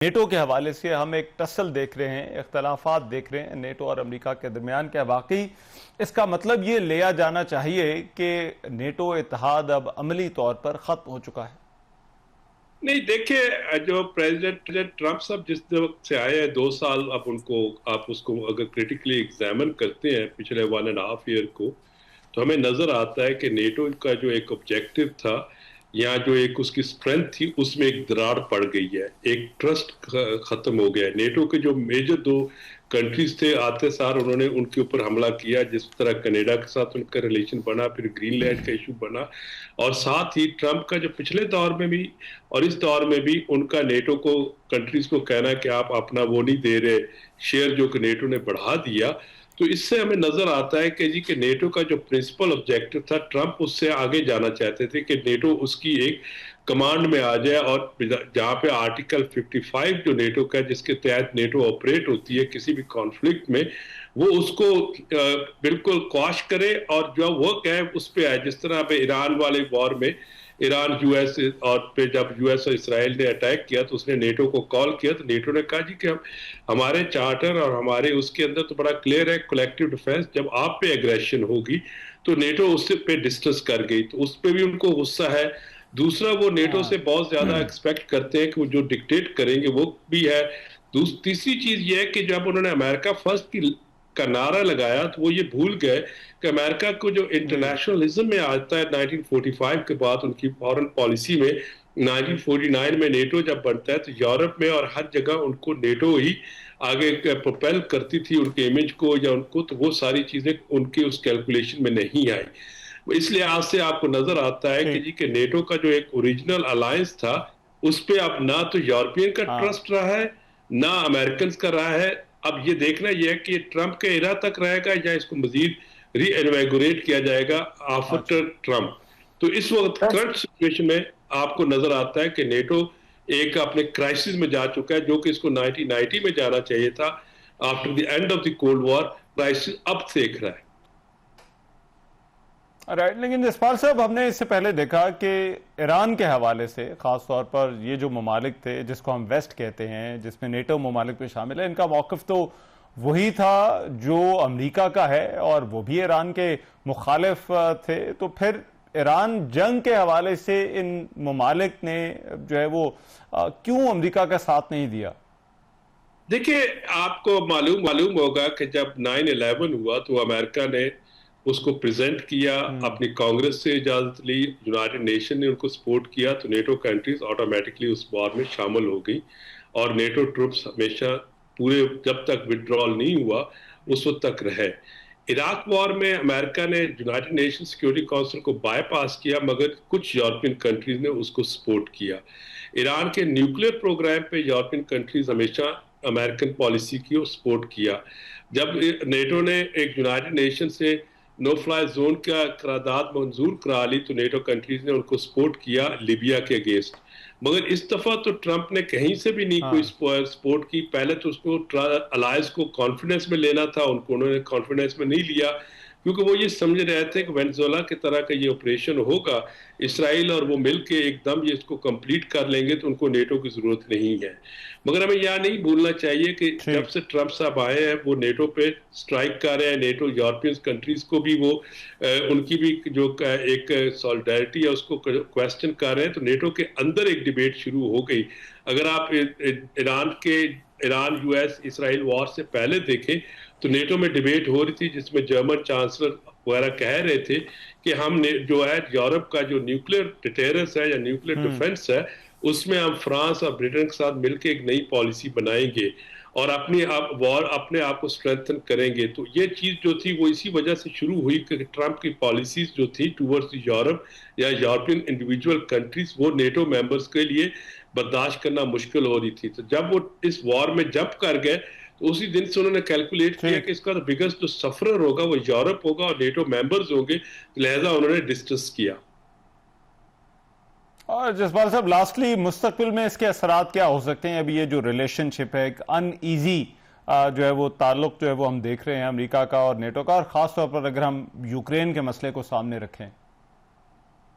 NATO کے حوالے سے ہم ایک ٹسل دیکھ رہے ہیں، اختلافات دیکھ رہے ہیں نیٹو اور امریکہ کے درمیان کے واقعی اس کا مطلب یہ لیا جانا چاہیے کہ نیٹو اتحاد اب عملی طور پر ختم ہو چکا ہے۔ نہیں دیکھیں، جو پریزیڈنٹ ٹرمپ صاحب جس وقت سے آئے ہیں 2 سال، اب ان کو آپ اس کو اگر کریٹیکلی ایگزامن کرتے ہیں پچھلے 1.5 ایئر کو، تو ہمیں نظر آتا ہے کہ نیٹو کا جو ایک آبجیکٹو تھا یا جو ایک اس کی اسٹرینتھ تھی، اس میں ایک دراڑ پڑ گئی ہے، ایک ٹرسٹ ختم ہو گیا ہے۔ نیٹو کے جو میجر 2 کنٹریز تھے، آتے سار انہوں نے ان کے اوپر حملہ کیا، جس طرح کینیڈا کے ساتھ ان کا ریلیشن بنا، پھر گرین لینڈ کا ایشو بنا، اور ساتھ ہی ٹرمپ کا جو پچھلے دور میں بھی اور اس دور میں بھی ان کا نیٹو کو کنٹریز کو کہنا کہ آپ اپنا وہ نہیں دے رہے شیئر جو کہ نیٹو نے بڑھا دیا، تو اس سے ہمیں نظر آتا ہے کہ نیٹو کا جو پرنسپل آبجیکٹو تھا، ٹرمپ اس سے آگے جانا چاہتے تھے کہ نیٹو اس کی ایک کمانڈ میں آ جائے، اور جہاں پہ آرٹیکل 55 جو نیٹو کا جس کے تحت نیٹو آپریٹ ہوتی ہے کسی بھی کانفلکٹ میں، وہ اس کو بالکل قواش کرے اور جو وہ کہے اس پہ آئے۔ جس طرح پہ ایران والے وار میں ایران یو ایس، اور پھر جب یو ایس اور اسرائیل نے اٹیک کیا تو اس نے نیٹو کو کال کیا، تو نیٹو نے کہا کہ ہمارے چارٹر اور ہمارے اس کے اندر تو بڑا کلیئر ہے کولیکٹیو ڈیفenس، جب آپ پہ ایگریشن ہوگی تو نیٹو اس پہ ڈسکس کر گئی، تو اس پہ بھی ان کو غصہ ہے۔ دوسرا، وہ نیٹو سے بہت زیادہ ایکسپیکٹ کرتے ہیں کہ وہ جو ڈکٹیٹ کریں گے وہ بھی ہے۔ تیسری چیز یہ ہے کہ جب انہوں نے امریکہ فرسٹ کا نعرہ لگایا تو وہ یہ بھول گئے کہ امریکہ کو جو انٹرنیشنلزم میں آتا ہے 1945 کے بعد ان کی فورن پالیسی میں، 1949 میں نیٹو جب بنتا ہے تو یورپ میں اور ہر جگہ ان کو نیٹو ہی آگے پروپیل کرتی تھی ان کے امیج کو یا ان کو، تو وہ ساری چیزیں ان کی اس کیلکولیشن میں نہیں آئی۔ اس لحاظ سے آپ کو نظر آتا ہے کہ نیٹو کا جو ایک اوریجنل الائنس تھا، اس پہ اب نہ تو یورپین کا ٹرسٹ رہا ہے نہ امریکنز کا رہا ہے۔ اب یہ دیکھنا یہ ہے کہ ٹرمپ کے ایرا تک رہے گا یا اس کو مزید ری انویگوریٹ کیا جائے گا آفٹر ٹرمپ۔ تو اس وقت کرنٹ سچویشن میں آپ کو نظر آتا ہے کہ نیٹو ایک اپنے کرائسس میں جا چکا ہے، جو کہ اس کو 1990 میں جانا چاہیے تھا۔ After the end of the cold war crisis اب دیکھ رہا ہے۔ رائٹ، لیکن جسپال صاحب ہم نے اس سے پہلے دیکھا کہ ایران کے حوالے سے خاص طور پر یہ جو ممالک تھے جس کو ہم ویسٹ کہتے ہیں، جس میں نیٹو ممالک میں شامل ہے، ان کا موقف تو وہی تھا جو امریکہ کا ہے اور وہ بھی ایران کے مخالف تھے۔ تو پھر ایران جنگ کے حوالے سے ان ممالک نے جو ہے وہ کیوں امریکہ کا ساتھ نہیں دیا؟ دیکھیں، آپ کو معلوم ہوگا کہ جب 9/11 ہوا تو امریکہ نے اس کو پریزنٹ کیا، اپنی کانگریس سے اجازت لی، یونائٹڈ نیشن نے ان کو سپورٹ کیا، تو نیٹو کنٹریز آٹومیٹکلی اس وار میں شامل ہو گئی، اور نیٹو ٹروپس ہمیشہ پورے جب تک وڈرال نہیں ہوا اس وقت تک رہے۔ عراق وار میں امریکہ نے یونائٹڈ نیشن سیکیورٹی کونسل کو بائی پاس کیا، مگر کچھ یورپین کنٹریز نے اس کو سپورٹ کیا۔ ایران کے نیوکلیئر پروگرام پہ یورپین کنٹریز ہمیشہ امریکن پالیسی کی اور سپورٹ کیا۔ جب نیٹو نے ایک یونائٹڈ نیشن سے نو فلائی زون کا قرارداد منظور کرا لی تو نیٹو کنٹریز نے ان کو سپورٹ کیا لیبیا کے اگینسٹ، مگر اس دفعہ تو ٹرمپ نے کہیں سے بھی نہیں کوئی سپورٹ کی۔ پہلے تو اس کو الائنس کو کانفیڈنس میں لینا تھا، انہوں نے کانفیڈنس میں نہیں لیا، کیونکہ وہ یہ سمجھ رہے تھے کہ وینزویلا کی طرح کا یہ آپریشن ہوگا، اسرائیل اور وہ مل کے ایک دم یہ اس کو کمپلیٹ کر لیں گے تو ان کو نیٹو کی ضرورت نہیں ہے۔ مگر ہمیں یہ نہیں بھولنا چاہیے کہ جب سے ٹرمپ صاحب آئے ہیں وہ نیٹو پہ سٹرائک کر رہے ہیں، نیٹو یورپین کنٹریز کو بھی وہ ان کی بھی جو ایک سولیڈیرٹی ہے اس کو کویسچن کر رہے ہیں، تو نیٹو کے اندر ایک ڈیبیٹ شروع ہو گئی۔ اگر آپ ایران یو ایس اسرائیل وار سے پہلے دیکھیں تو نیٹو میں ڈیبیٹ ہو رہی تھی، جس میں جرمن چانسلر وغیرہ کہہ رہے تھے کہ ہم جو ہے یورپ کا جو نیوکلیئر ڈیٹیرنس ہے یا نیوکلیئر ڈیفنس ہے، اس میں ہم فرانس اور برٹن کے ساتھ مل کے ایک نئی پالیسی بنائیں گے اور اپنے آپ کو اسٹرینتھن کریں گے۔ تو یہ چیز جو تھی وہ اسی وجہ سے شروع ہوئی کہ ٹرمپ کی پالیسیز جو تھی ٹورڈز یورپ یا یورپین انڈیویجول کنٹریز، وہ نیٹو ممبرز کے لیے برداشت کرنا مشکل ہو رہی تھی۔ تو جب وہ اس وار میں جمپ کر گئے تو اسی دن سے انہوں نے کیلکولیٹ کیا کہ اس کا بگیسٹ جو سفرر ہوگا وہ یورپ ہوگا اور نیٹو ممبرز ہوں گے، لہذا انہوں نے ڈسکس کیا۔ اور جسپال صاحب لاسٹلی مستقبل میں اس کے اثرات کیا ہو سکتے ہیں؟ ابھی یہ جو ریلیشن شپ ہے، ایک ان ایزی جو ہے وہ تعلق جو ہے وہ ہم دیکھ رہے ہیں امریکہ کا اور نیٹو کا، اور خاص طور پر اگر ہم یوکرین کے مسئلے کو سامنے رکھیں۔